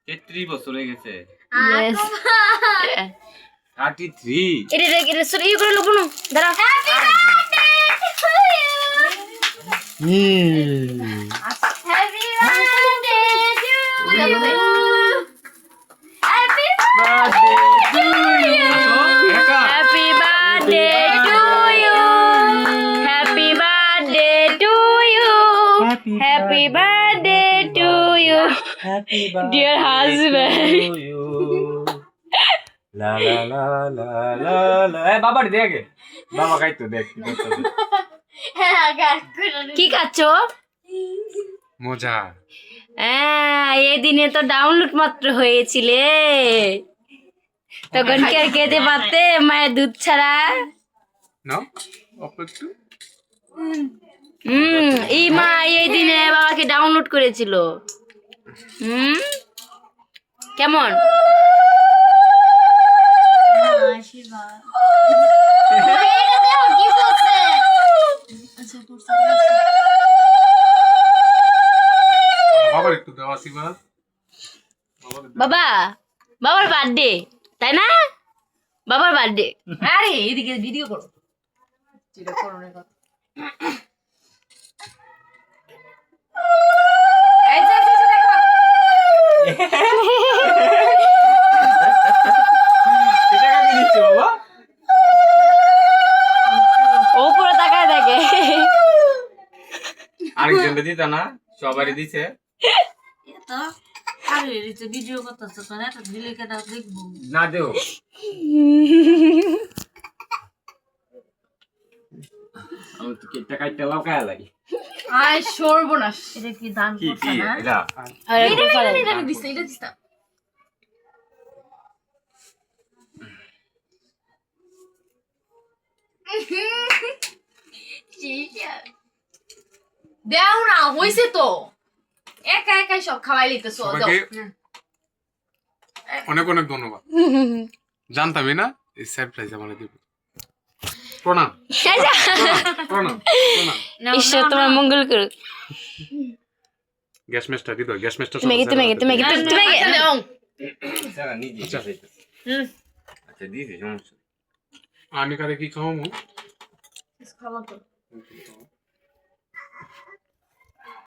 33 বছর হয়ে গেছে। Yes. 33 এটা সরি ইয়ে করে লবো না দাঁড়া Happy birthday to you. Happy birthday to you. Happy birthday to you. Happy Dear husband. to you. La la la la la la. এ বাবা দে আগে। বাবা খাইতো দেখ কি করতেছে। কি খাচ্ছো? মজা। এই দিনে তো ডাউনলোড মাত্র হয়েছিলে তখন কি আর খেতে পারতে মায়ের দুধ ছাড়া নাও একটু। এই মা এই দিনে বাবাকে ডাউনলোড করেছিল কেমন বাবার একটু দাও আশীর্বাদ। বাবা বাবার বার্থডে তাই না বাবার বার্থডে আরে এদিকে ভিডিও করো যেটা করো না কথা এই যে দেখো এটা কাকে দিচ্ছ বাবা? ও পুরো তাকায় দেখে আরেকজনকে দিতা না সবারই দিছে। এটা আরে এটা ভিডিও করতেছ তো না এটা দিলে কেন দেখবো না দেও আমি তো কেটে কাটতে লাগায় লাগি। আয় সর্বনাশ এটা কি দান কি করছ কি না এটা? এটা দিছ এটা দিছ দেও না হইছে তো একা একাই সব খাওয়াই লিতেছো দাও অনেক অনেক ধন্যবাদ জানতামই না এই সারপ্রাইজ আমার দিব প্রণাম প্রণাম প্রণাম ঈশ্বর তোমার মঙ্গল করুক গ্যাস মেস্টার দিও গ্যাস মেস্টার তুমি দাও স্যার নিজে আচ্ছা। আচ্ছা দিছি সমস্যা। আমি কারে কি খাওয়ামু খাওয়া তো